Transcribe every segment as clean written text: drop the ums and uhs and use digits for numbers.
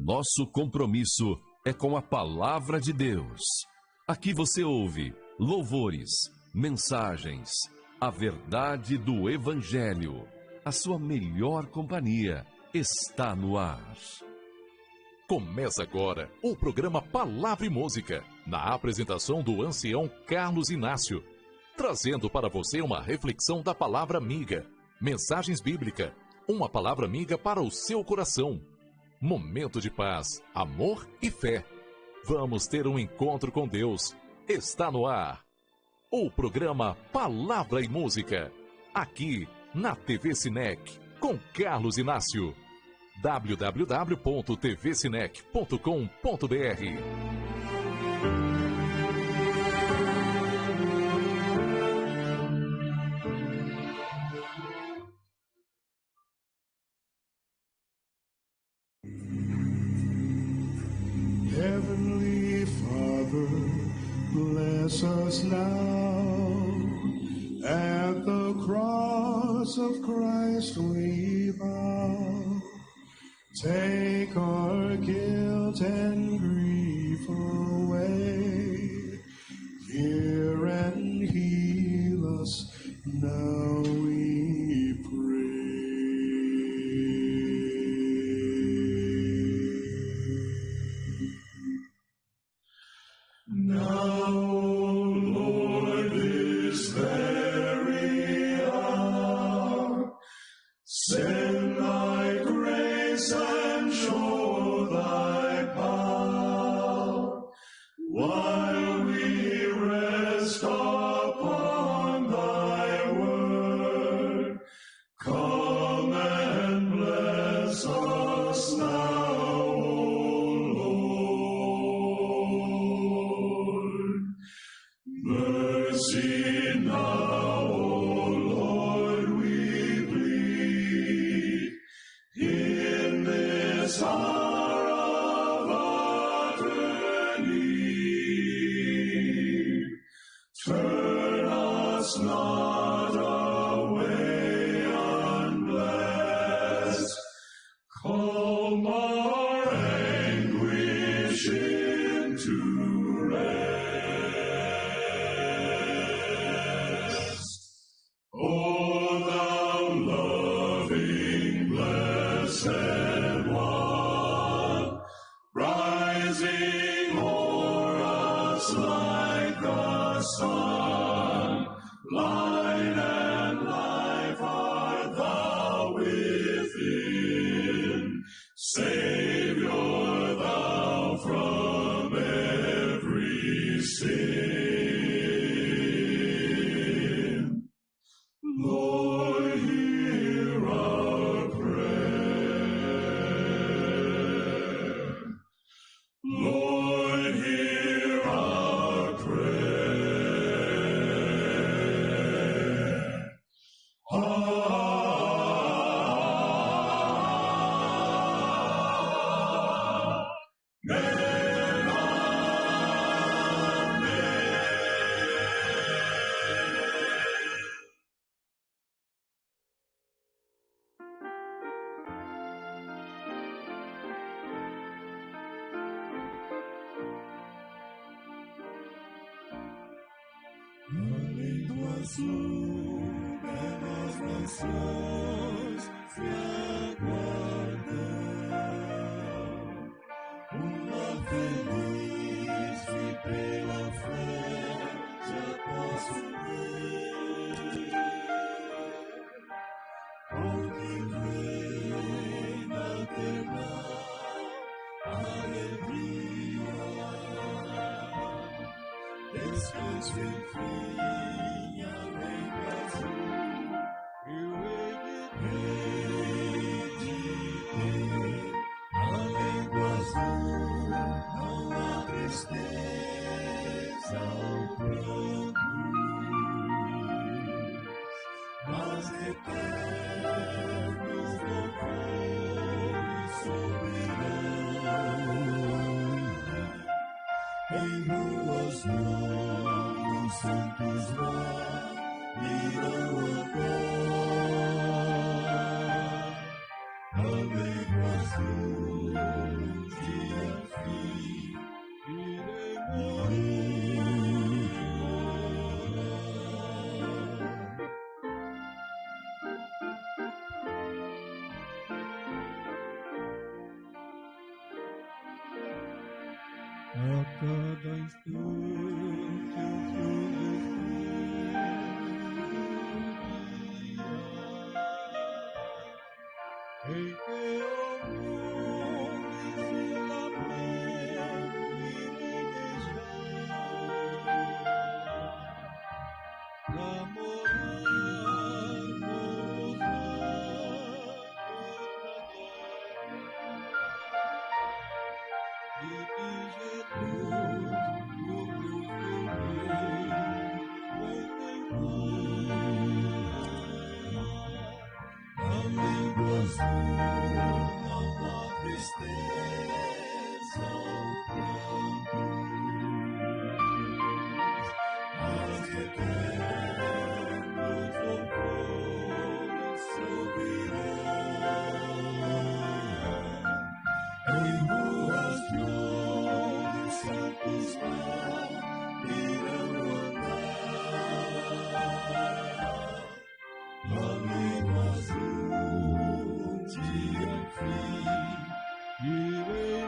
Nosso compromisso é com a Palavra de Deus. Aqui você ouve louvores, mensagens, a verdade do Evangelho. A sua melhor companhia está no ar. Começa agora o programa Palavra e Música, na apresentação do ancião Carlos Inácio, trazendo para você uma reflexão da palavra amiga, mensagens bíblicas, uma palavra amiga para o seu coração. Momento de paz, amor e fé. Vamos ter um encontro com Deus. Está no ar o programa Palavra e Música, aqui na TV Sinec, com Carlos Inácio. www.tvsinec.com.br. Heavenly Father, bless us now. At the cross of Christ we bow. Take our guilt and grief away. Hear and heal us, now we pray. Now, Lord, this very hour, send thy grace and show thy power, while we rest upon thy word. Come and bless us now, O Lord. Mercy now, O Lord, we plead. In this hour of utter need, turn us not away unblessed. Calm our anguish into rest. O thou loving, blessed One, rising o'er us like the sun, light and life art thou within. Savior, thou from every sin. Lord, hear our prayer. Lord, hear our prayer. Além do azul, belas nações se aguardam. Uma feliz e pela fé já posso ver. Alguém reina eterna alegria. Descanso enfim, além do azul, eu hei de ter. Além do azul, não há tristeza ou pranto, mas eternos louvores soberano. Em ruas novas, santos lá irão andar. Além do azul, A cada instante eu sou em teu nome se lamento irei deixar pra morar com os anjos da glória. E de Jesus, o Deus meu rei, contemplar. Além do azul, não há tristeza ou pranto, mas eternos louvores subirão. Em ruas de ouro, santos lá irão andar. Além do azul, dia fim, irei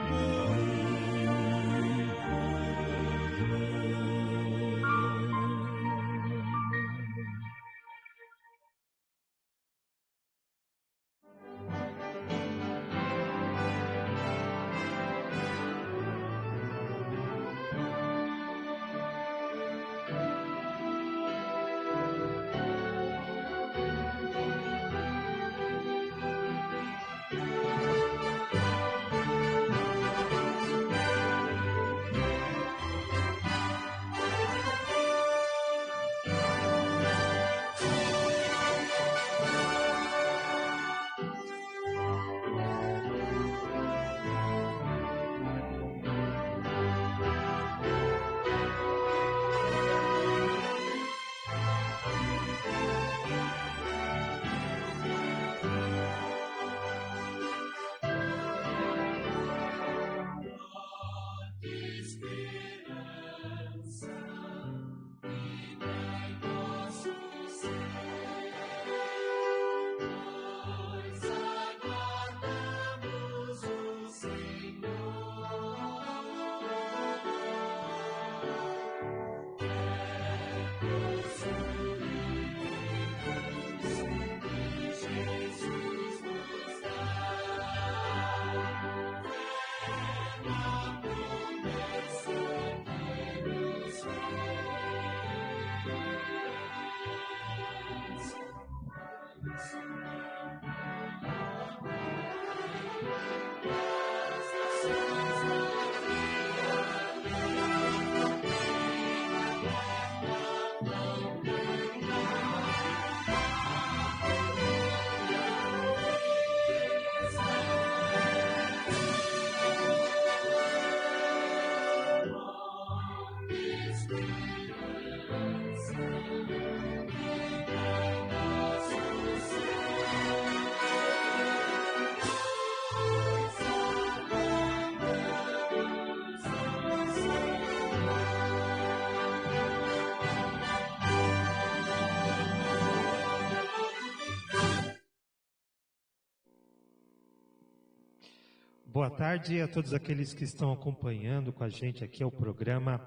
Boa tarde a todos aqueles que estão acompanhando com a gente aqui ao programa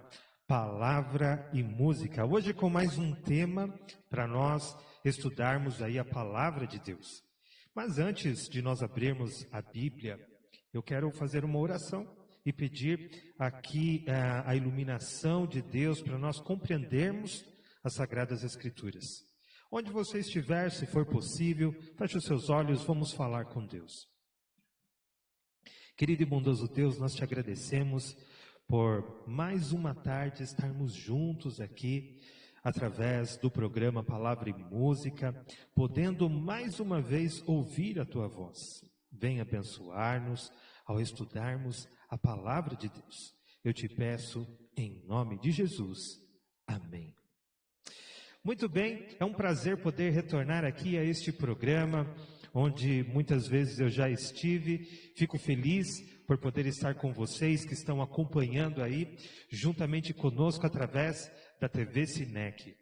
Palavra e Música. Hoje com mais um tema para nós estudarmos aí a Palavra de Deus. Mas antes de nós abrirmos a Bíblia, eu quero fazer uma oração e pedir aqui a iluminação de Deus para nós compreendermos as Sagradas Escrituras. Onde você estiver, se for possível, feche os seus olhos, vamos falar com Deus. Querido e bondoso Deus, nós te agradecemos por mais uma tarde estarmos juntos aqui, através do programa Palavra e Música, podendo mais uma vez ouvir a tua voz. Venha abençoar-nos ao estudarmos a Palavra de Deus. Eu te peço em nome de Jesus. Amém. Muito bem, é um prazer poder retornar aqui a este programa, onde muitas vezes eu já estive. Fico feliz por poder estar com vocês que estão acompanhando aí, juntamente conosco através da TV Sinec.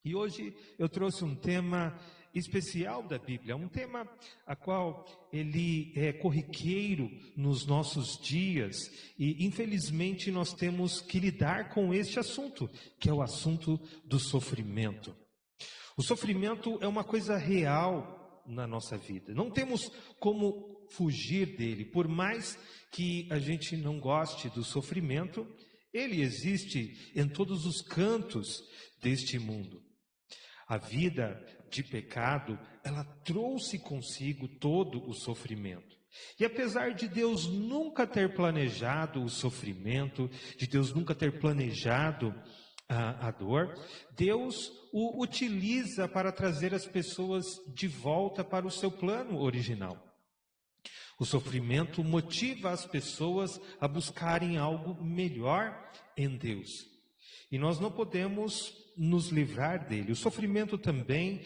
E hoje eu trouxe um tema especial da Bíblia, um tema a qual ele é corriqueiro nos nossos dias e, infelizmente, nós temos que lidar com este assunto, que é o assunto do sofrimento. O sofrimento é uma coisa real na nossa vida. Não temos como fugir dele. Por mais que a gente não goste do sofrimento, ele existe em todos os cantos deste mundo. A vida de pecado, ela trouxe consigo todo o sofrimento. E apesar de Deus nunca ter planejado o sofrimento, de Deus nunca ter planejado a dor, Deus o utiliza para trazer as pessoas de volta para o seu plano original. O sofrimento motiva as pessoas a buscarem algo melhor em Deus. E nós não podemos nos livrar dele. O sofrimento também,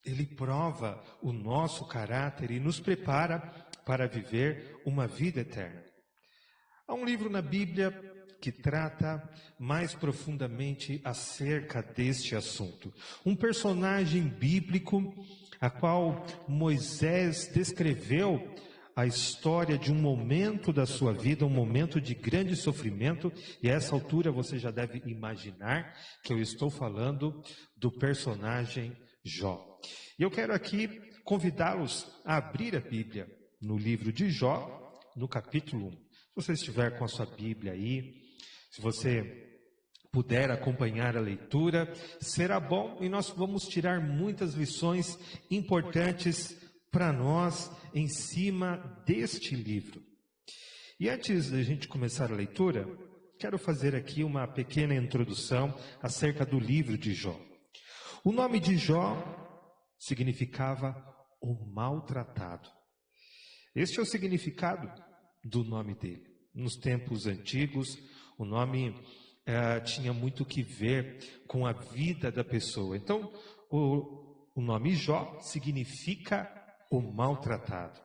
ele prova o nosso caráter e nos prepara para viver uma vida eterna. Há um livro na Bíblia que trata mais profundamente acerca deste assunto. Um personagem bíblico a qual Moisés descreveu a história de um momento da sua vida, um momento de grande sofrimento, e a essa altura você já deve imaginar que eu estou falando do personagem Jó. E eu quero aqui convidá-los a abrir a Bíblia no livro de Jó, no capítulo 1. Se você estiver com a sua Bíblia aí, se você puder acompanhar a leitura, será bom e nós vamos tirar muitas lições importantes para nós em cima deste livro. E antes da gente começar a leitura, quero fazer aqui uma pequena introdução acerca do livro de Jó. O nome de Jó significava o maltratado. Este é o significado do nome dele. Nos tempos antigos, o nome tinha muito que ver com a vida da pessoa. Então, o nome Jó significa o maltratado.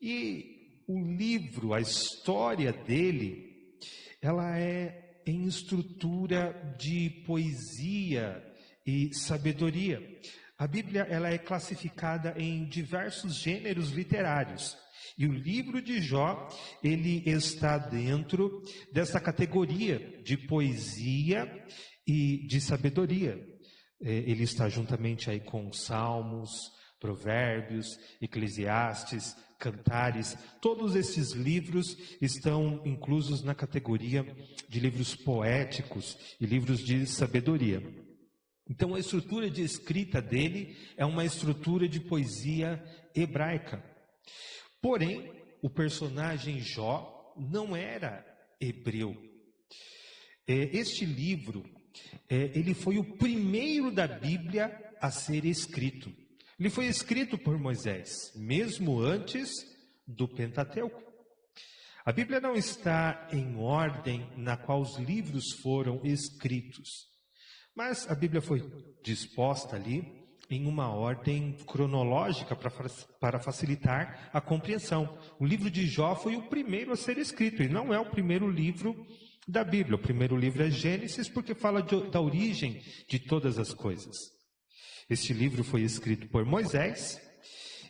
E o livro, a história dele, ela é em estrutura de poesia e sabedoria. A Bíblia, ela é classificada em diversos gêneros literários. E o livro de Jó, ele está dentro dessa categoria de poesia e de sabedoria. Ele está juntamente aí com Salmos, Provérbios, Eclesiastes, Cantares. Todos esses livros estão inclusos na categoria de livros poéticos e livros de sabedoria. Então, a estrutura de escrita dele é uma estrutura de poesia hebraica. Porém, o personagem Jó não era hebreu. Este livro, ele foi o primeiro da Bíblia a ser escrito. Ele foi escrito por Moisés, mesmo antes do Pentateuco. A Bíblia não está em ordem na qual os livros foram escritos, mas a Bíblia foi disposta ali em uma ordem cronológica para facilitar a compreensão. O livro de Jó foi o primeiro a ser escrito e não é o primeiro livro da Bíblia. O primeiro livro é Gênesis porque fala da origem de todas as coisas. Este livro foi escrito por Moisés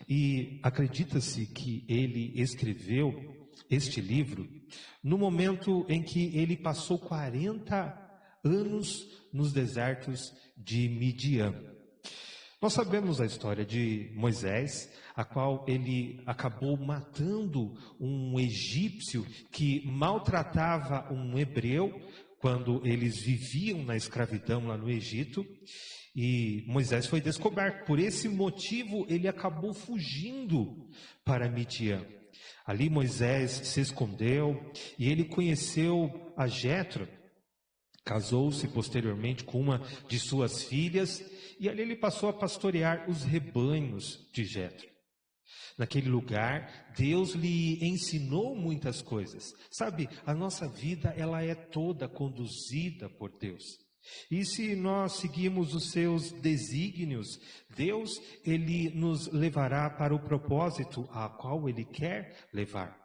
e acredita-se que ele escreveu este livro no momento em que ele passou 40 anos nos desertos de Midian. Nós sabemos a história de Moisés, a qual ele acabou matando um egípcio que maltratava um hebreu quando eles viviam na escravidão lá no Egito. E Moisés foi descoberto. Por esse motivo, ele acabou fugindo para Midian. Ali Moisés se escondeu e ele conheceu a Jetro. Casou-se posteriormente com uma de suas filhas e ali ele passou a pastorear os rebanhos de Jetro. Naquele lugar, Deus lhe ensinou muitas coisas. Sabe, a nossa vida ela é toda conduzida por Deus. E se nós seguimos os seus desígnios, Deus, ele nos levará para o propósito a qual ele quer levar.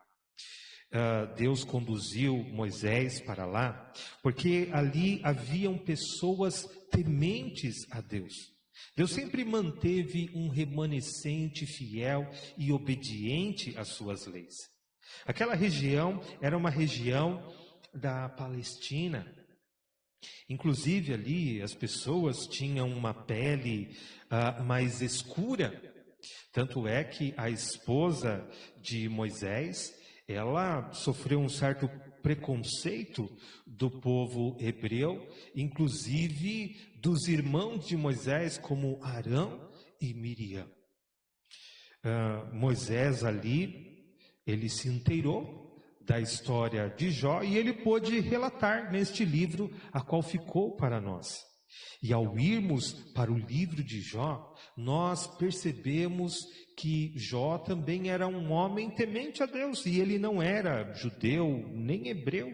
Deus conduziu Moisés para lá, porque ali haviam pessoas tementes a Deus. Deus sempre manteve um remanescente fiel e obediente às suas leis. Aquela região era uma região da Palestina. Inclusive ali as pessoas tinham uma pele mais escura. Tanto é que a esposa de Moisés, ela sofreu um certo preconceito do povo hebreu, inclusive dos irmãos de Moisés, como Arão e Miriam. Moisés ali, ele se inteirou da história de Jó e ele pôde relatar neste livro a qual ficou para nós. E ao irmos para o livro de Jó, nós percebemos que Jó também era um homem temente a Deus, e ele não era judeu nem hebreu.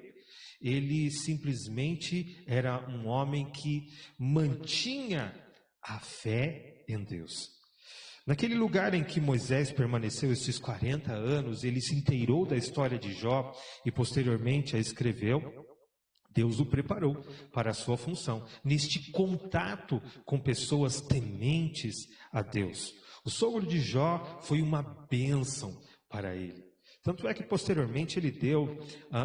Ele simplesmente era um homem que mantinha a fé em Deus. Naquele lugar em que Moisés permaneceu esses 40 anos, ele se inteirou da história de Jó e posteriormente a escreveu. Deus o preparou para a sua função, neste contato com pessoas tementes a Deus. O sogro de Jó foi uma bênção para ele. Tanto é que posteriormente ele deu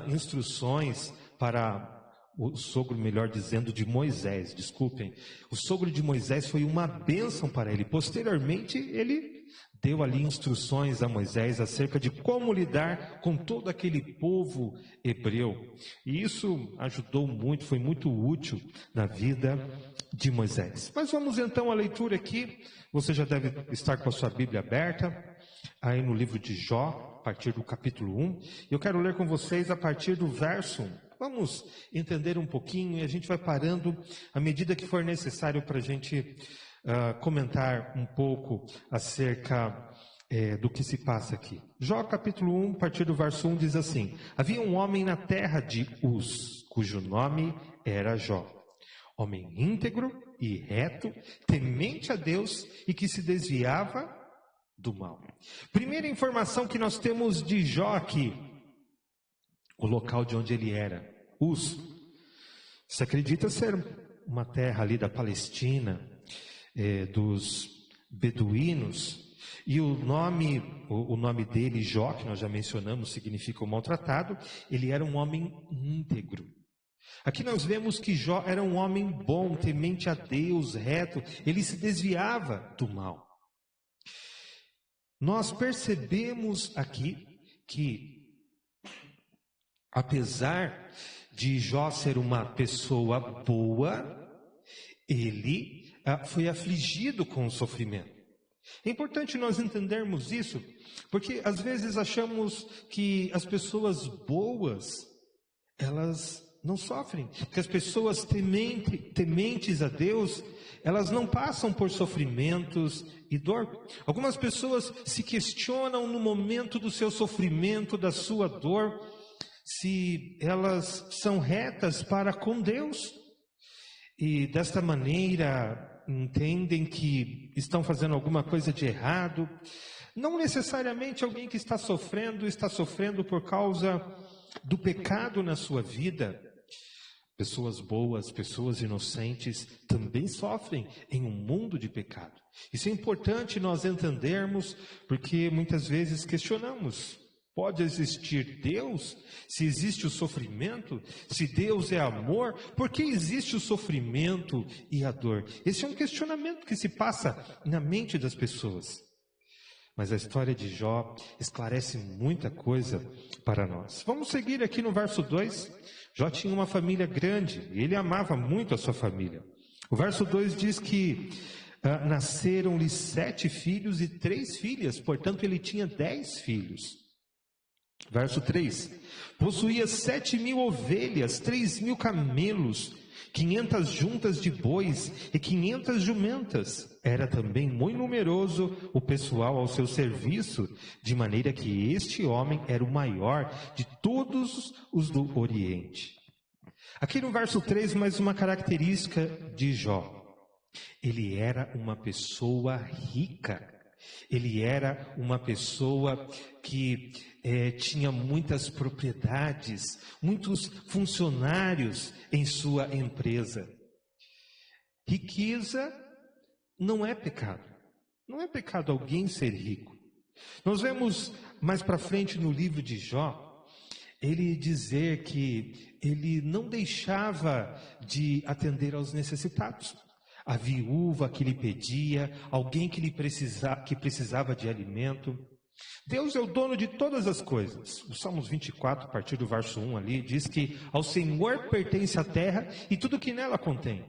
instruções para o sogro, melhor dizendo, de Moisés, desculpem. O sogro de Moisés foi uma bênção para ele. Posteriormente ele deu ali instruções a Moisés acerca de como lidar com todo aquele povo hebreu. E isso ajudou muito, foi muito útil na vida de Moisés. Mas vamos então à leitura aqui. Você já deve estar com a sua Bíblia aberta, aí no livro de Jó, a partir do capítulo 1. Eu quero ler com vocês a partir do verso 1. Vamos entender um pouquinho e a gente vai parando à medida que for necessário para a gente comentar um pouco acerca do que se passa aqui. Jó capítulo 1, a partir do verso 1 diz assim: Havia um homem na terra de Uz, cujo nome era Jó. Homem íntegro e reto, temente a Deus e que se desviava do mal. Primeira informação que nós temos de Jó aqui, o local de onde ele era, Uz. Se acredita ser uma terra ali da Palestina, dos beduínos, e o nome dele, Jó, que nós já mencionamos, significa o maltratado. Ele era um homem íntegro. Aqui nós vemos que Jó era um homem bom, temente a Deus, reto. Ele se desviava do mal. Nós percebemos aqui que, apesar de Jó ser uma pessoa boa, ele foi afligido com o sofrimento. É importante nós entendermos isso, porque às vezes achamos que as pessoas boas, elas não sofrem, que as pessoas tementes a Deus, elas não passam por sofrimentos e dor. Algumas pessoas se questionam no momento do seu sofrimento, da sua dor, se elas são retas para com Deus. E desta maneira entendem que estão fazendo alguma coisa de errado. Não necessariamente alguém que está sofrendo por causa do pecado na sua vida. Pessoas boas, pessoas inocentes também sofrem em um mundo de pecado. Isso é importante nós entendermos, porque muitas vezes questionamos: pode existir Deus? Se existe o sofrimento, se Deus é amor, por que existe o sofrimento e a dor? Esse é um questionamento que se passa na mente das pessoas. Mas a história de Jó esclarece muita coisa para nós. Vamos seguir aqui no verso 2. Jó tinha uma família grande e ele amava muito a sua família. O verso 2 diz que nasceram-lhe 7 filhos e 3 filhas, portanto ele tinha 10 filhos. Verso 3: possuía 7.000 ovelhas, 3.000 camelos, 500 juntas de bois e 500 jumentas. Era também muito numeroso o pessoal ao seu serviço, de maneira que este homem era o maior de todos os do Oriente. Aqui no verso 3, mais uma característica de Jó. Ele era uma pessoa rica. Ele era uma pessoa que tinha muitas propriedades, muitos funcionários em sua empresa. Riqueza não é pecado. Não é pecado alguém ser rico. Nós vemos mais para frente no livro de Jó, ele dizer que ele não deixava de atender aos necessitados. A viúva que lhe pedia, alguém que precisava de alimento. Deus é o dono de todas as coisas. O Salmos 24, a partir do verso 1 ali, diz que ao Senhor pertence a terra e tudo que nela contém.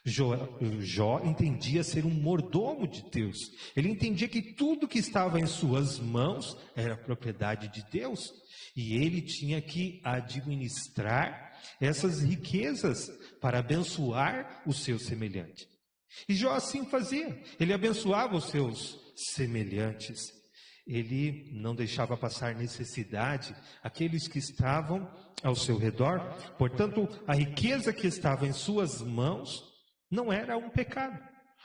Jó entendia ser um mordomo de Deus. Ele entendia que tudo que estava em suas mãos era propriedade de Deus. E ele tinha que administrar essas riquezas para abençoar o seu semelhante. E Jó assim fazia. Ele abençoava os seus semelhantes. Ele não deixava passar necessidade aqueles que estavam ao seu redor. Portanto, a riqueza que estava em suas mãos não era um pecado.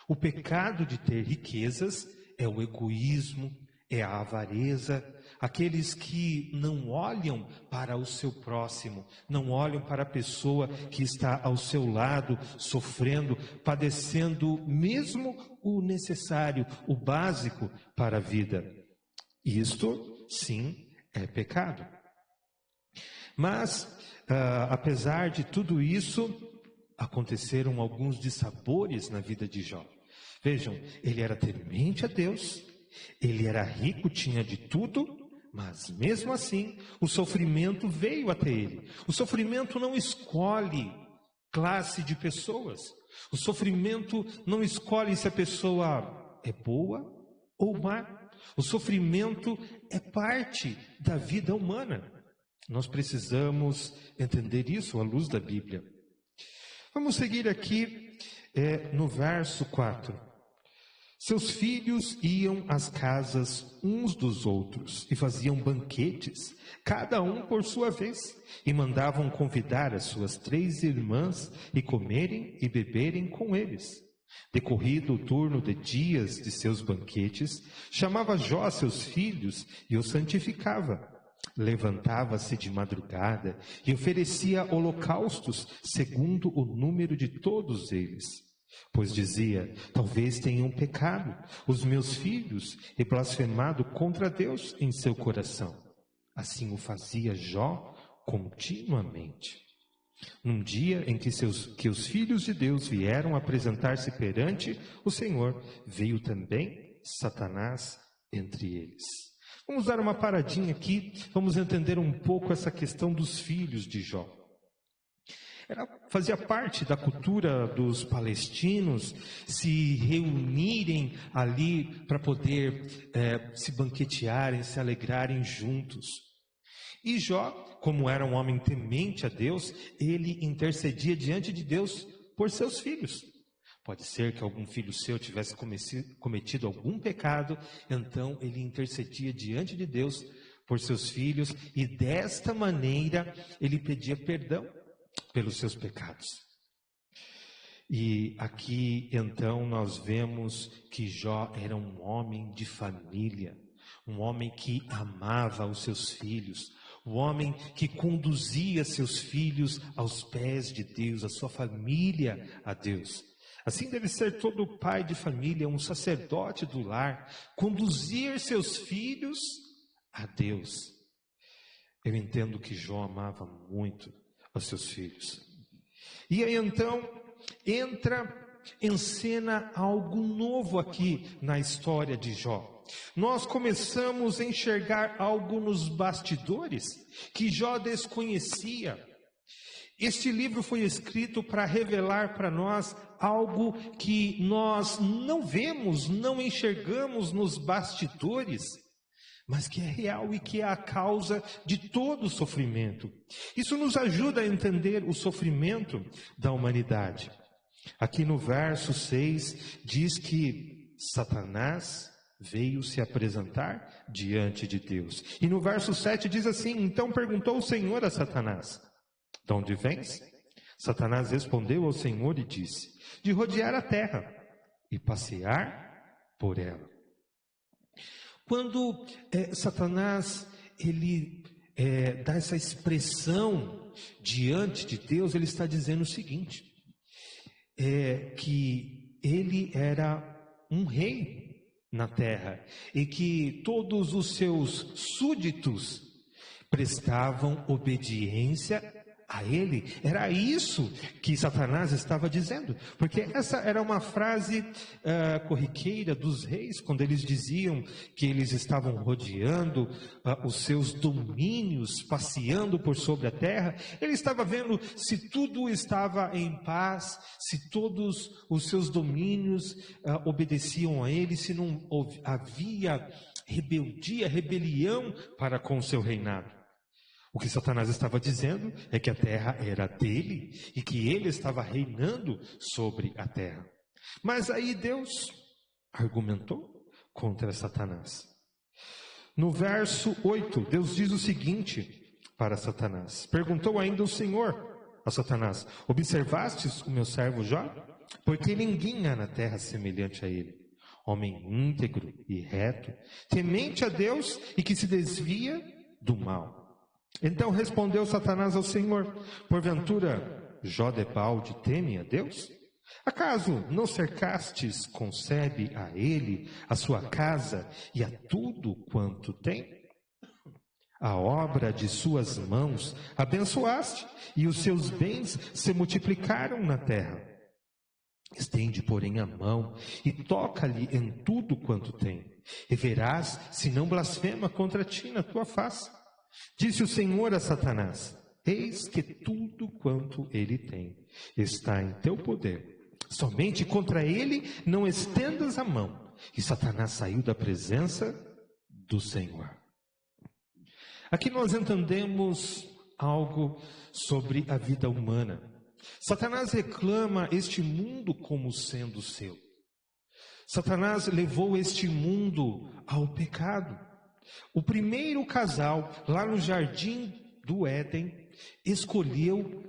O pecado de ter riquezas é o egoísmo, é a avareza, aqueles que não olham para o seu próximo, não olham para a pessoa que está ao seu lado, sofrendo, padecendo mesmo o necessário, o básico para a vida. Isto, sim, é pecado. Mas, apesar de tudo isso, aconteceram alguns dissabores na vida de Jó. Vejam, ele era temente a Deus, ele era rico, tinha de tudo, mas mesmo assim, o sofrimento veio até ele. O sofrimento não escolhe classe de pessoas. O sofrimento não escolhe se a pessoa é boa ou má. O sofrimento é parte da vida humana. Nós precisamos entender isso à luz da Bíblia. Vamos seguir aqui no verso 4. Seus filhos iam às casas uns dos outros e faziam banquetes, cada um por sua vez, e mandavam convidar as suas 3 irmãs e comerem e beberem com eles. Decorrido o turno de dias de seus banquetes, chamava Jó seus filhos e os santificava. Levantava-se de madrugada e oferecia holocaustos segundo o número de todos eles. Pois dizia, talvez tenham pecado os meus filhos e blasfemado contra Deus em seu coração. Assim o fazia Jó continuamente. Num dia em que os filhos de Deus vieram apresentar-se perante o Senhor, veio também Satanás entre eles. Vamos dar uma paradinha aqui, vamos entender um pouco essa questão dos filhos de Jó. Fazia parte da cultura dos palestinos se reunirem ali para poder se banquetearem, se alegrarem juntos. E Jó, como era um homem temente a Deus, ele intercedia diante de Deus por seus filhos. Pode ser que algum filho seu tivesse cometido algum pecado, então ele intercedia diante de Deus por seus filhos e desta maneira ele pedia perdão pelos seus pecados. E aqui então nós vemos que Jó era um homem de família, um homem que amava os seus filhos, um homem que conduzia seus filhos aos pés de Deus, a sua família a Deus. Assim deve ser todo pai de família, um sacerdote do lar, conduzir seus filhos a Deus. Eu entendo que Jó amava muito aos seus filhos. E aí então entra em cena algo novo aqui na história de Jó. Nós começamos a enxergar algo nos bastidores que Jó desconhecia. Este livro foi escrito para revelar para nós algo que nós não vemos, não enxergamos nos bastidores, mas que é real e que é a causa de todo o sofrimento. Isso nos ajuda a entender o sofrimento da humanidade. Aqui no verso 6 diz que Satanás veio se apresentar diante de Deus. E no verso 7 diz assim, então perguntou o Senhor a Satanás, de onde vens? Satanás respondeu ao Senhor e disse, de rodear a terra e passear por ela. Quando Satanás ele dá essa expressão diante de Deus, ele está dizendo o seguinte, que ele era um rei na terra e que todos os seus súditos prestavam obediência a ele. Era isso que Satanás estava dizendo, porque essa era uma frase corriqueira dos reis, quando eles diziam que eles estavam rodeando os seus domínios, passeando por sobre a terra. Ele estava vendo se tudo estava em paz, se todos os seus domínios obedeciam a ele, se não havia rebeldia, rebelião para com o seu reinado. O que Satanás estava dizendo é que a terra era dele e que ele estava reinando sobre a terra. Mas aí Deus argumentou contra Satanás. No verso 8, Deus diz o seguinte para Satanás. Perguntou ainda o Senhor a Satanás: observastes o meu servo Jó? Porque ninguém há na terra semelhante a ele. Homem íntegro e reto, temente a Deus e que se desvia do mal. Então respondeu Satanás ao Senhor: porventura Jó debalde teme a Deus? Acaso não cercastes com sebe a ele, a sua casa e a tudo quanto tem? A obra de suas mãos abençoaste, e os seus bens se multiplicaram na terra. Estende, porém, a mão e toca-lhe em tudo quanto tem, e verás se não blasfema contra ti na tua face. Disse o Senhor a Satanás: eis que tudo quanto ele tem está em teu poder. Somente contra ele não estendas a mão. E Satanás saiu da presença do Senhor. Aqui nós entendemos algo sobre a vida humana. Satanás reclama este mundo como sendo seu. Satanás levou este mundo ao pecado. O primeiro casal, lá no jardim do Éden, escolheu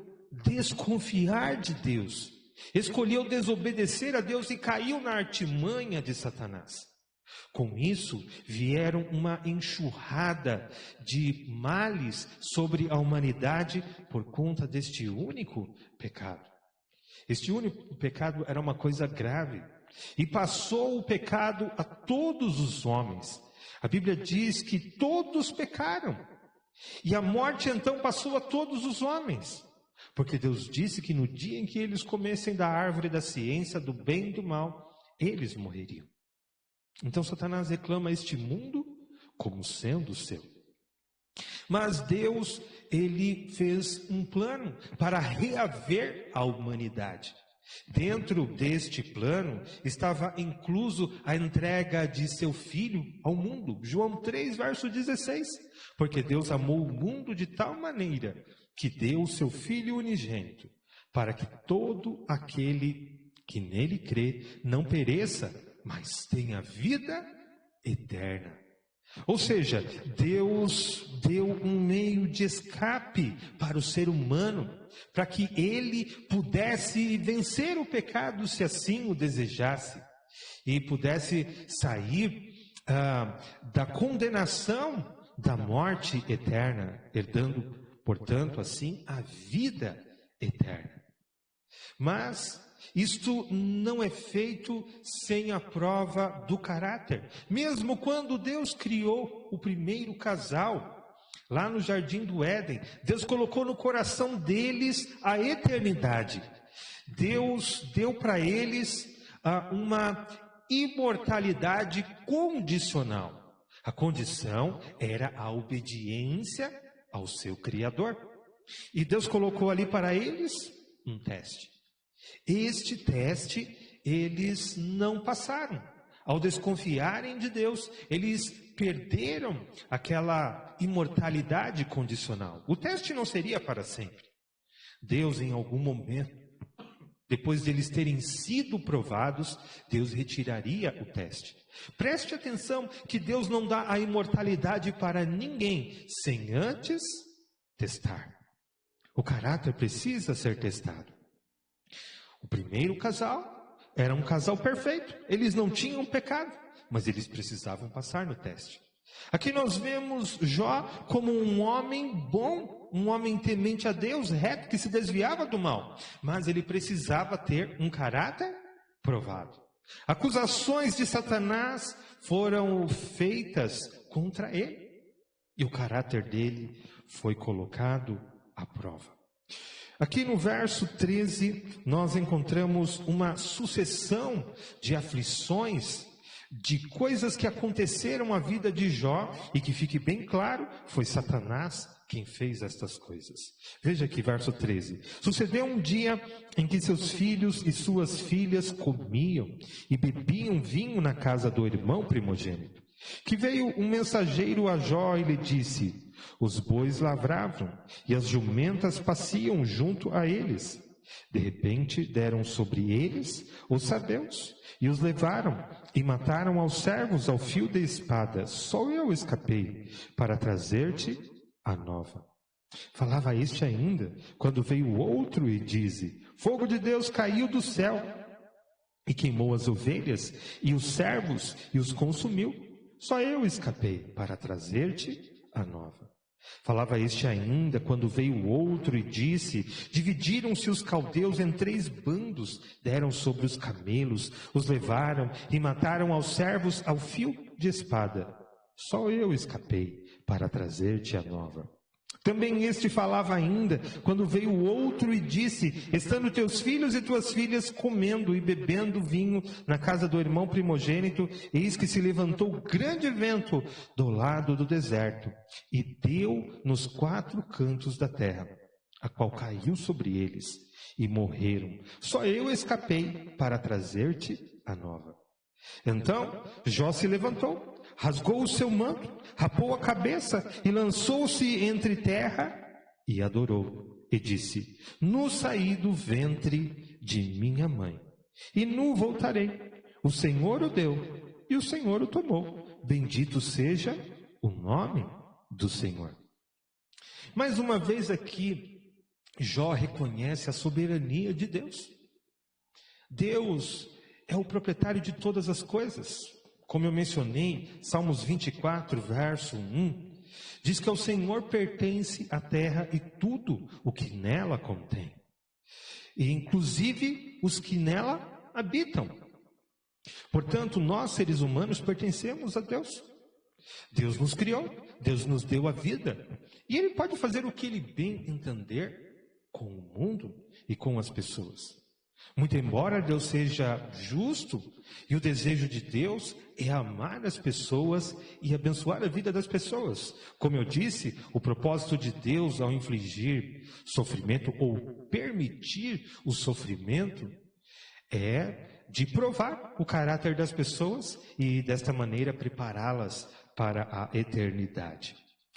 desconfiar de Deus, escolheu desobedecer a Deus e caiu na artimanha de Satanás. Com isso, vieram uma enxurrada de males sobre a humanidade por conta deste único pecado. Este único pecado era uma coisa grave e passou o pecado a todos os homens. A Bíblia diz que todos pecaram, e a morte então passou a todos os homens, porque Deus disse que no dia em que eles comessem da árvore da ciência do bem e do mal, eles morreriam. Então Satanás reclama este mundo como sendo seu. Mas Deus, ele fez um plano para reaver a humanidade. Dentro deste plano estava incluso a entrega de seu filho ao mundo. João 3, verso 16. Porque Deus amou o mundo de tal maneira que deu o seu filho unigênito, para que todo aquele que nele crê não pereça, mas tenha vida eterna. Ou seja, Deus deu um meio de escape para o ser humano, para que ele pudesse vencer o pecado, se assim o desejasse, e pudesse sair da condenação da morte eterna, herdando, portanto, assim, a vida eterna. Mas isto não é feito sem a prova do caráter. Mesmo quando Deus criou o primeiro casal, lá no jardim do Éden, Deus colocou no coração deles a eternidade. Deus deu para eles uma imortalidade condicional. A condição era a obediência ao seu Criador. E Deus colocou ali para eles um teste. Este teste eles não passaram. Ao desconfiarem de Deus, eles perderam aquela imortalidade condicional. O teste não seria para sempre. Deus, em algum momento, depois deles terem sido provados, Deus retiraria o teste. Preste atenção que Deus não dá a imortalidade para ninguém sem antes testar. O caráter precisa ser testado. O primeiro casal era um casal perfeito. Eles não tinham pecado, mas eles precisavam passar no teste. Aqui nós vemos Jó como um homem bom, um homem temente a Deus, reto, que se desviava do mal. Mas ele precisava ter um caráter provado. Acusações de Satanás foram feitas contra ele. E o caráter dele foi colocado à prova. Aqui no verso 13, nós encontramos uma sucessão de aflições, de coisas que aconteceram à vida de Jó, e que fique bem claro, foi Satanás quem fez estas coisas. Veja aqui, verso 13. Sucedeu um dia em que seus filhos e suas filhas comiam e bebiam vinho na casa do irmão primogênito, que veio um mensageiro a Jó e lhe disse: os bois lavravam e as jumentas pasciam junto a eles. De repente deram sobre eles os sabeus e os levaram e mataram aos servos ao fio de espada. Só eu escapei para trazer-te a nova. Falava este ainda, quando veio outro e disse: fogo de Deus caiu do céu e queimou as ovelhas e os servos e os consumiu. Só eu escapei para trazer-te a nova. Falava este ainda, quando veio outro e disse: dividiram-se os caldeus em 3 bandos, deram sobre os camelos, os levaram e mataram aos servos ao fio de espada. Só eu escapei para trazer-te a nova. Também este falava ainda, quando veio outro e disse: estando teus filhos e tuas filhas comendo e bebendo vinho na casa do irmão primogênito, eis que se levantou grande vento do lado do deserto, e deu nos 4 cantos da terra, a qual caiu sobre eles, e morreram. Só eu escapei para trazer-te a nova. Então Jó se levantou, rasgou o seu manto, rapou a cabeça e lançou-se entre terra e adorou. E disse: nu saí do ventre de minha mãe, e nu voltarei. O Senhor o deu e o Senhor o tomou. Bendito seja o nome do Senhor. Mais uma vez aqui, Jó reconhece a soberania de Deus. Deus é o proprietário de todas as coisas. Como eu mencionei, Salmos 24, verso 1, diz que ao Senhor pertence a terra e tudo o que nela contém, e inclusive os que nela habitam. Portanto, nós, seres humanos, pertencemos a Deus. Deus nos criou, Deus nos deu a vida, e Ele pode fazer o que Ele bem entender com o mundo e com as pessoas. Muito embora Deus seja justo, e o desejo de Deus é amar as pessoas e abençoar a vida das pessoas. Como eu disse, o propósito de Deus ao infligir sofrimento ou permitir o sofrimento é de provar o caráter das pessoas e desta maneira prepará-las para a eternidade.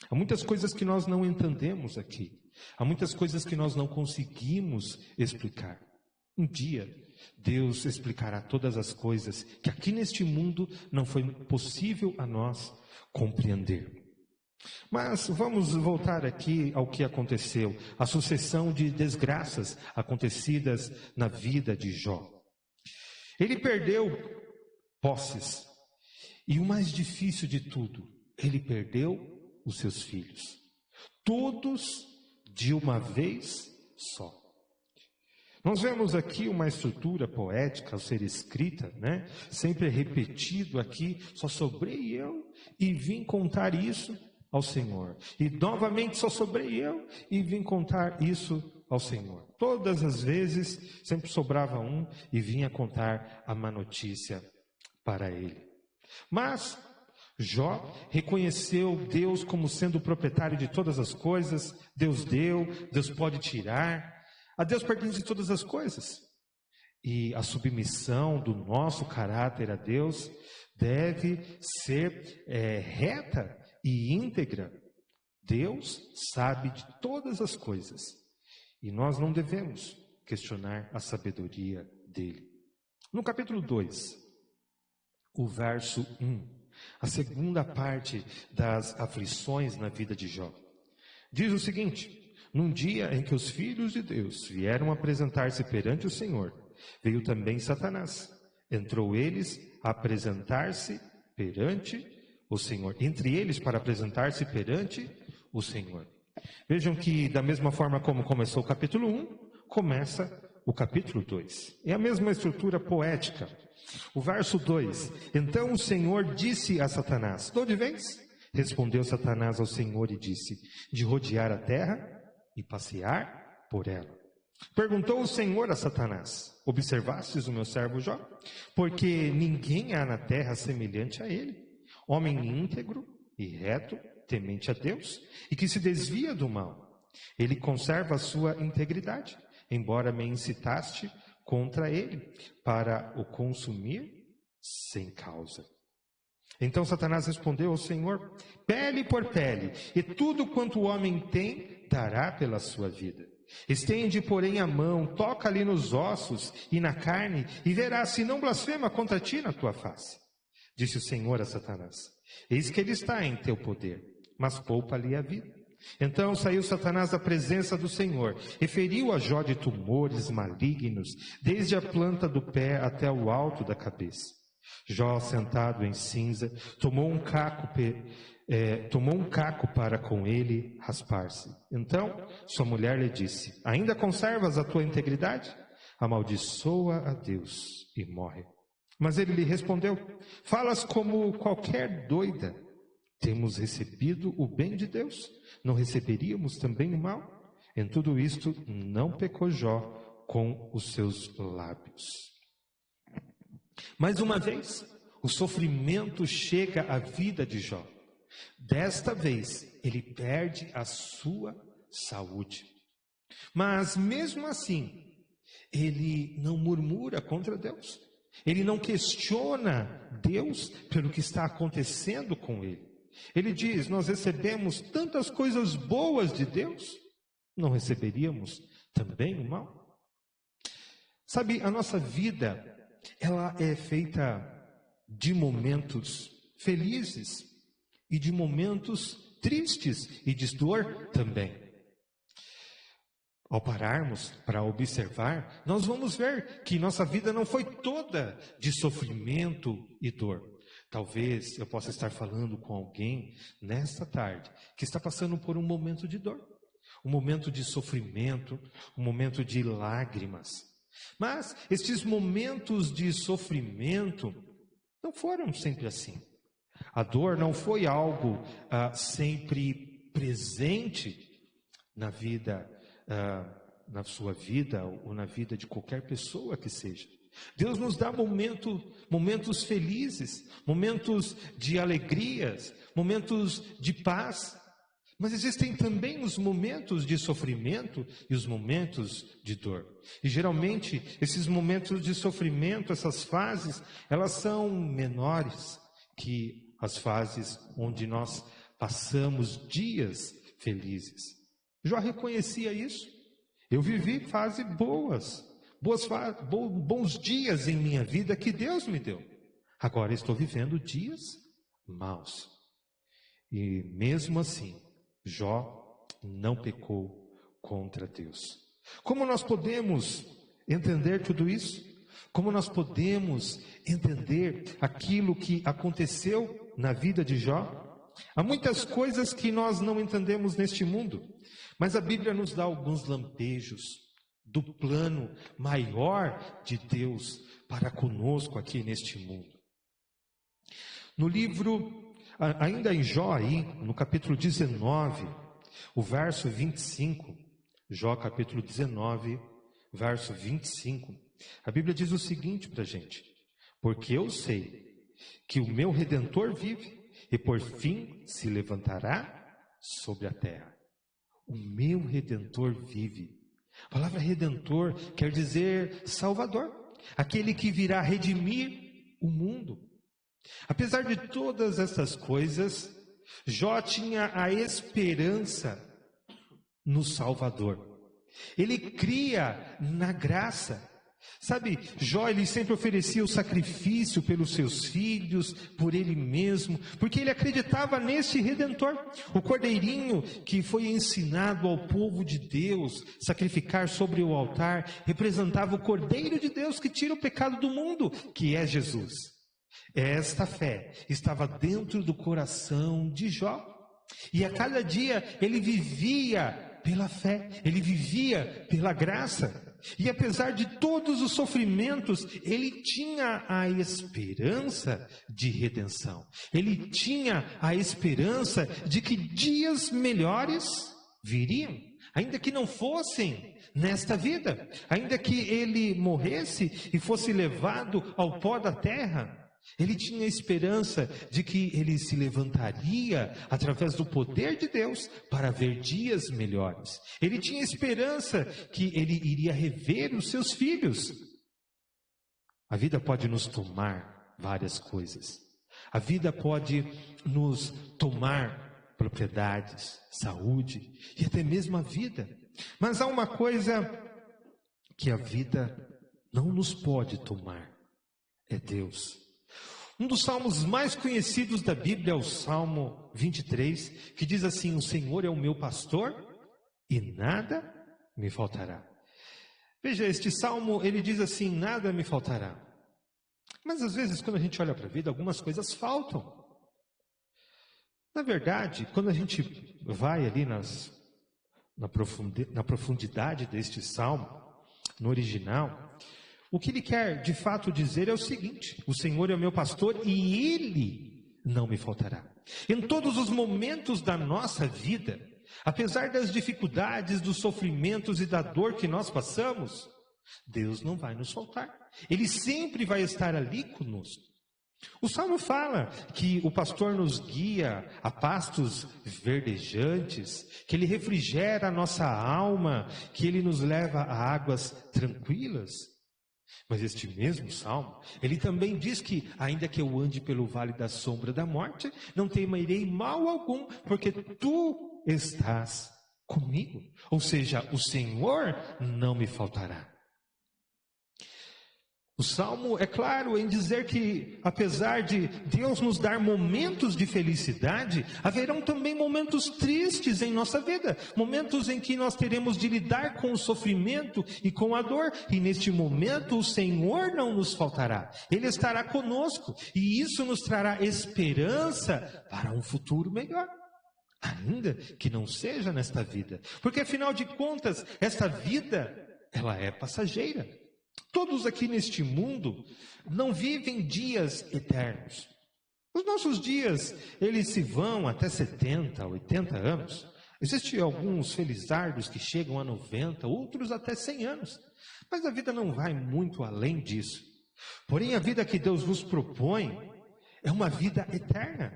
Há muitas coisas que nós não entendemos aqui. Há muitas coisas que nós não conseguimos explicar. Um dia, Deus explicará todas as coisas que aqui neste mundo não foi possível a nós compreender. Mas vamos voltar aqui ao que aconteceu, a sucessão de desgraças acontecidas na vida de Jó. Ele perdeu posses, e o mais difícil de tudo, ele perdeu os seus filhos. Todos de uma vez só. Nós vemos aqui uma estrutura poética ao ser escrita, né? Sempre repetido aqui: só sobrei eu e vim contar isso ao Senhor. E novamente: só sobrei eu e vim contar isso ao Senhor. Todas as vezes sempre sobrava um e vinha contar a má notícia para ele. Mas Jó reconheceu Deus como sendo o proprietário de todas as coisas. Deus deu, Deus pode tirar. A Deus pertence todas as coisas. E a submissão do nosso caráter a Deus deve ser reta e íntegra. Deus sabe de todas as coisas. E nós não devemos questionar a sabedoria dele. No capítulo 2, o verso 1, a segunda parte das aflições na vida de Jó, diz o seguinte: num dia em que os filhos de Deus vieram apresentar-se perante o Senhor, veio também Satanás. Entrou eles a apresentar-se perante o Senhor. Entre eles para apresentar-se perante o Senhor. Vejam que da mesma forma como começou o capítulo 1, começa o capítulo 2. É a mesma estrutura poética. O verso 2: Então o Senhor disse a Satanás: De onde vens? Respondeu Satanás ao Senhor e disse: De rodear a terra e passear por ela. Perguntou o Senhor a Satanás: Observastes o meu servo Jó? Porque ninguém há na terra semelhante a ele, homem íntegro e reto, temente a Deus, e que se desvia do mal. Ele conserva a sua integridade, embora me incitaste contra ele, para o consumir sem causa. Então Satanás respondeu ao Senhor: Pele por pele, e tudo quanto o homem tem, dará pela sua vida. Estende, porém, a mão, toca-lhe nos ossos e na carne, e verás se não blasfema contra ti na tua face. Disse o Senhor a Satanás: Eis que ele está em teu poder, mas poupa-lhe a vida. Então saiu Satanás da presença do Senhor, e feriu a Jó de tumores malignos, desde a planta do pé até o alto da cabeça. Jó, sentado em cinza, tomou um caco para com ele raspar-se. Então sua mulher lhe disse: Ainda conservas a tua integridade? Amaldiçoa a Deus e morre. Mas ele lhe respondeu: Falas como qualquer doida. Temos recebido o bem de Deus, não receberíamos também o mal? Em tudo isto não pecou Jó com os seus lábios. Mais uma vez, o sofrimento chega à vida de Jó. Desta vez, ele perde a sua saúde. Mas mesmo assim, ele não murmura contra Deus. Ele não questiona Deus pelo que está acontecendo com ele. Ele diz: nós recebemos tantas coisas boas de Deus, não receberíamos também o mal? Sabe, a nossa vida, ela é feita de momentos felizes e de momentos tristes e de dor também. Ao pararmos para observar, nós vamos ver que nossa vida não foi toda de sofrimento e dor. Talvez eu possa estar falando com alguém nesta tarde que está passando por um momento de dor, um momento de sofrimento, um momento de lágrimas. Mas estes momentos de sofrimento não foram sempre assim. A dor não foi algo sempre presente na vida, na sua vida ou na vida de qualquer pessoa que seja. Deus nos dá momentos felizes, momentos de alegrias, momentos de paz. Mas existem também os momentos de sofrimento e os momentos de dor. E geralmente esses momentos de sofrimento, essas fases, elas são menores que as fases onde nós passamos dias felizes. Jó reconhecia isso. Eu vivi fases bons dias em minha vida que Deus me deu. Agora estou vivendo dias maus. E mesmo assim, Jó não pecou contra Deus. Como nós podemos entender tudo isso? Como nós podemos entender aquilo que aconteceu na vida de Jó? Há muitas coisas que nós não entendemos neste mundo, mas a Bíblia nos dá alguns lampejos do plano maior de Deus para conosco aqui neste mundo. No livro, ainda em Jó aí, no capítulo 19, o verso 25, Jó capítulo 19, verso 25, a Bíblia diz o seguinte para a gente: porque eu sei que o meu Redentor vive e por fim se levantará sobre a terra. O meu Redentor vive. A palavra Redentor quer dizer Salvador, aquele que virá redimir o mundo. Apesar de todas essas coisas, Jó tinha a esperança no Salvador. Ele cria na graça. Sabe, Jó, ele sempre oferecia o sacrifício pelos seus filhos, por ele mesmo, porque ele acreditava nesse Redentor. O cordeirinho que foi ensinado ao povo de Deus sacrificar sobre o altar representava o Cordeiro de Deus que tira o pecado do mundo, que é Jesus. Esta fé estava dentro do coração de Jó. E a cada dia ele vivia pela fé, ele vivia pela graça. E apesar de todos os sofrimentos, ele tinha a esperança de redenção. Ele tinha a esperança de que dias melhores viriam, ainda que não fossem nesta vida, ainda que ele morresse e fosse levado ao pó da terra. Ele tinha esperança de que ele se levantaria através do poder de Deus para ver dias melhores. Ele tinha esperança que ele iria rever os seus filhos. A vida pode nos tomar várias coisas. A vida pode nos tomar propriedades, saúde e até mesmo a vida. Mas há uma coisa que a vida não nos pode tomar: é Deus. Um dos salmos mais conhecidos da Bíblia é o Salmo 23, que diz assim: o Senhor é o meu pastor e nada me faltará. Veja, este salmo, ele diz assim: nada me faltará. Mas às vezes, quando a gente olha para a vida, algumas coisas faltam. Na verdade, quando a gente vai ali na profundidade deste salmo, no original, o que ele quer de fato dizer é o seguinte: o Senhor é o meu pastor e Ele não me faltará. Em todos os momentos da nossa vida, apesar das dificuldades, dos sofrimentos e da dor que nós passamos, Deus não vai nos faltar. Ele sempre vai estar ali conosco. O Salmo fala que o pastor nos guia a pastos verdejantes, que Ele refrigera a nossa alma, que Ele nos leva a águas tranquilas. Mas este mesmo salmo, ele também diz que, ainda que eu ande pelo vale da sombra da morte, não temerei mal algum, porque tu estás comigo. Ou seja, o Senhor não me faltará. O salmo é claro em dizer que, apesar de Deus nos dar momentos de felicidade, haverão também momentos tristes em nossa vida, momentos em que nós teremos de lidar com o sofrimento e com a dor, e neste momento o Senhor não nos faltará, Ele estará conosco, e isso nos trará esperança para um futuro melhor, ainda que não seja nesta vida, porque afinal de contas, esta vida, ela é passageira. Todos aqui neste mundo não vivem dias eternos. Os nossos dias, eles se vão até 70, 80 anos. Existem alguns felizardos que chegam a 90, outros até 100 anos. Mas a vida não vai muito além disso. Porém, a vida que Deus nos propõe é uma vida eterna.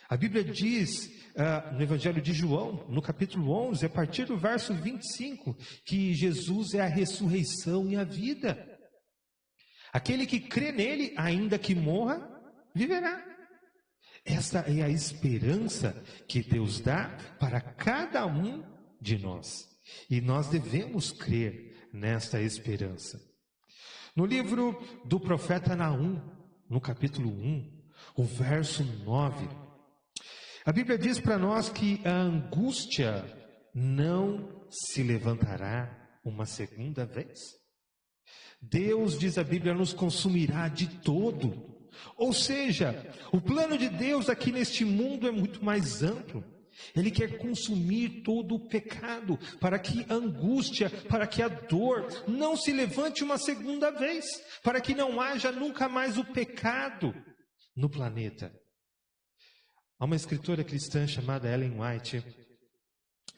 A Bíblia diz no Evangelho de João, no capítulo 11, a partir do verso 25, que Jesus é a ressurreição e a vida. Aquele que crê nele, ainda que morra, viverá. Esta é a esperança que Deus dá para cada um de nós. E nós devemos crer nesta esperança. No livro do profeta Naum, no capítulo 1, o verso 9, a Bíblia diz para nós que a angústia não se levantará uma segunda vez. Deus, diz a Bíblia, nos consumirá de todo. Ou seja, o plano de Deus aqui neste mundo é muito mais amplo. Ele quer consumir todo o pecado, para que a angústia, para que a dor não se levante uma segunda vez, para que não haja nunca mais o pecado no planeta. Há uma escritora cristã chamada Ellen White,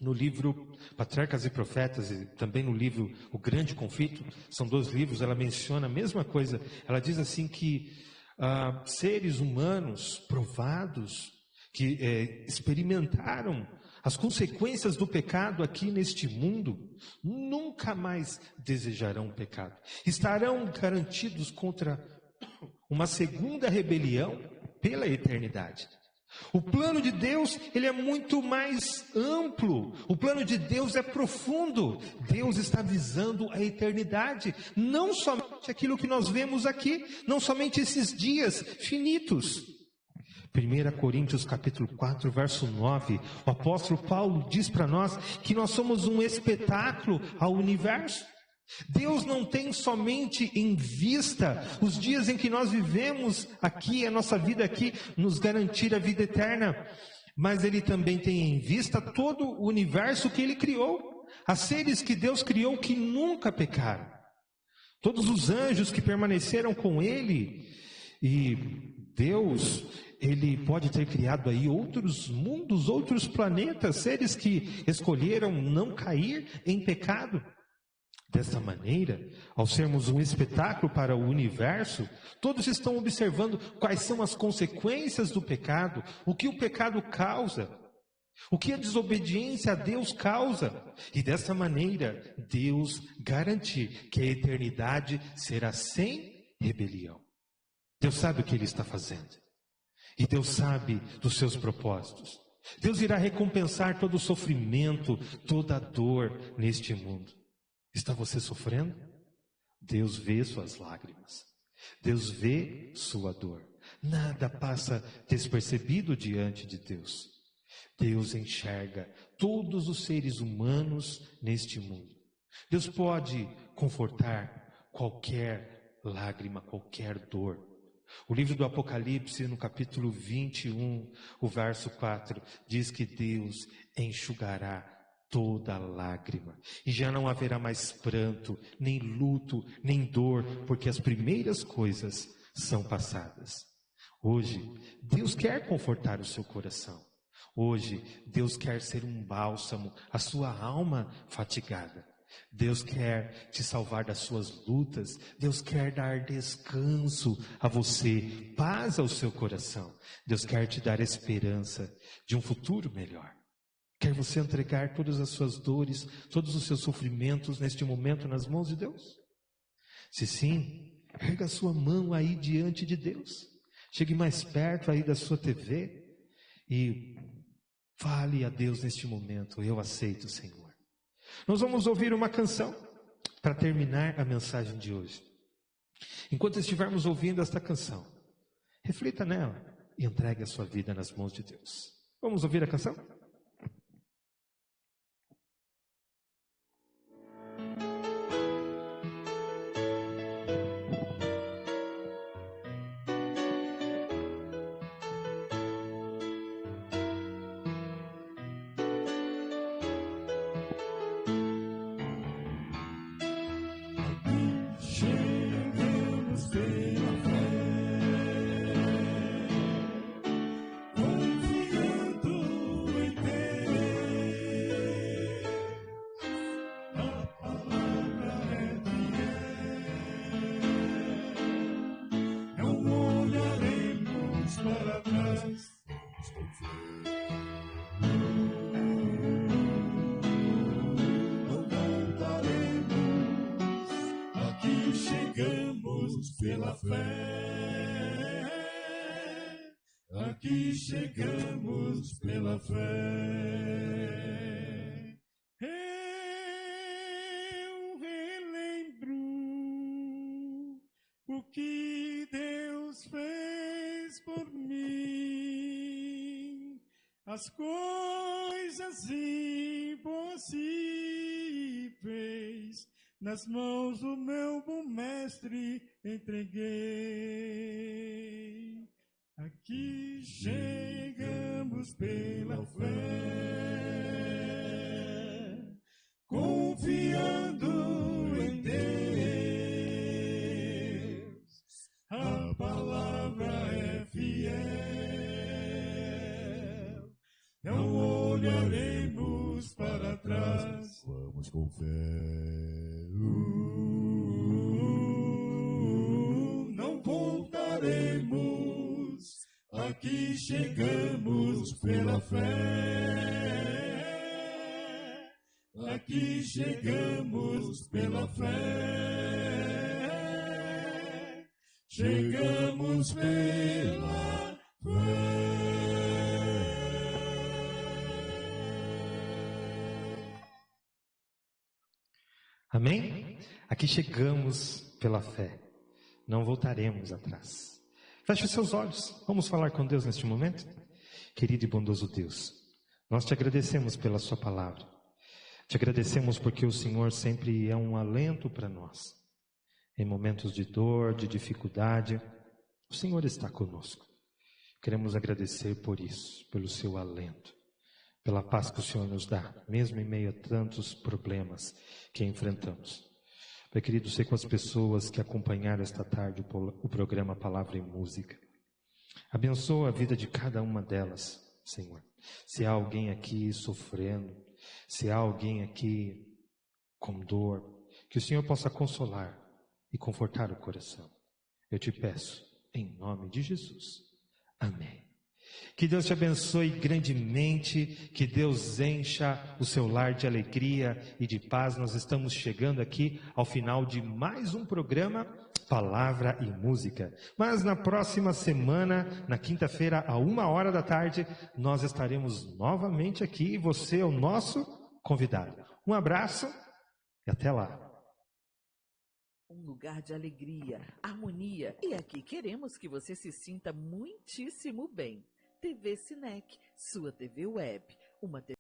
no livro Patriarcas e Profetas, e também no livro O Grande Conflito, são 2 livros, ela menciona a mesma coisa. Ela diz assim que seres humanos provados, que experimentaram as consequências do pecado aqui neste mundo, nunca mais desejarão o pecado. Estarão garantidos contra uma segunda rebelião pela eternidade. O plano de Deus, ele é muito mais amplo. O plano de Deus é profundo. Deus está visando a eternidade, não somente aquilo que nós vemos aqui, não somente esses dias finitos. 1 Coríntios capítulo 4, verso 9, o apóstolo Paulo diz para nós que nós somos um espetáculo ao universo. Deus não tem somente em vista os dias em que nós vivemos aqui, a nossa vida aqui, nos garantir a vida eterna, mas Ele também tem em vista todo o universo que Ele criou. Há seres que Deus criou que nunca pecaram. Todos os anjos que permaneceram com ele. E Deus, ele pode ter criado aí outros mundos, outros planetas, seres que escolheram não cair em pecado. Dessa maneira, ao sermos um espetáculo para o universo, todos estão observando quais são as consequências do pecado, o que o pecado causa, o que a desobediência a Deus causa. E dessa maneira, Deus garante que a eternidade será sem rebelião. Deus sabe o que Ele está fazendo. E Deus sabe dos seus propósitos. Deus irá recompensar todo o sofrimento, toda a dor neste mundo. Está você sofrendo? Deus vê suas lágrimas. Deus vê sua dor. Nada passa despercebido diante de Deus. Deus enxerga todos os seres humanos neste mundo. Deus pode confortar qualquer lágrima, qualquer dor. O livro do Apocalipse, no capítulo 21, o verso 4, diz que Deus enxugará toda lágrima, e já não haverá mais pranto, nem luto, nem dor, porque as primeiras coisas são passadas. Hoje, Deus quer confortar o seu coração. Hoje, Deus quer ser um bálsamo à sua alma fatigada. Deus quer te salvar das suas lutas. Deus quer dar descanso a você, paz ao seu coração. Deus quer te dar esperança de um futuro melhor. Quer você entregar todas as suas dores, todos os seus sofrimentos neste momento nas mãos de Deus? Se sim, erga a sua mão aí diante de Deus. Chegue mais perto aí da sua TV e fale a Deus neste momento: eu aceito, Senhor. Nós vamos ouvir uma canção para terminar a mensagem de hoje. Enquanto estivermos ouvindo esta canção, reflita nela e entregue a sua vida nas mãos de Deus. Vamos ouvir a canção? Chegamos pela fé, confiando em Deus. A palavra é fiel, não olharemos para trás. Chegamos pela fé, aqui chegamos pela fé. Eu relembro o que Deus fez por mim, as coisas impossíveis. Nas mãos do meu bom mestre entreguei. Aqui chegamos pela fé, confiando em Deus. A palavra é fiel, não olharemos para trás. Vamos com fé. Não voltaremos, aqui chegamos pela fé, aqui chegamos pela fé, chegamos pela fé. Amém? Aqui chegamos pela fé. Não voltaremos atrás. Feche os seus olhos. Vamos falar com Deus neste momento? Querido e bondoso Deus, nós te agradecemos pela sua palavra. Te agradecemos porque o Senhor sempre é um alento para nós. Em momentos de dor, de dificuldade, o Senhor está conosco. Queremos agradecer por isso, pelo seu alento, pela paz que o Senhor nos dá, mesmo em meio a tantos problemas que enfrentamos. Pai querido, sei com as pessoas que acompanharam esta tarde o programa Palavra e Música. Abençoa a vida de cada uma delas, Senhor. Se há alguém aqui sofrendo, se há alguém aqui com dor, que o Senhor possa consolar e confortar o coração. Eu te peço, em nome de Jesus. Amém. Que Deus te abençoe grandemente, que Deus encha o seu lar de alegria e de paz. Nós estamos chegando aqui ao final de mais um programa Palavra e Música. Mas na próxima semana, na quinta-feira, à 1h da tarde, nós estaremos novamente aqui e você é o nosso convidado. Um abraço e até lá. Um lugar de alegria, harmonia. E aqui queremos que você se sinta muitíssimo bem. TV Sinec, sua TV web. Uma TV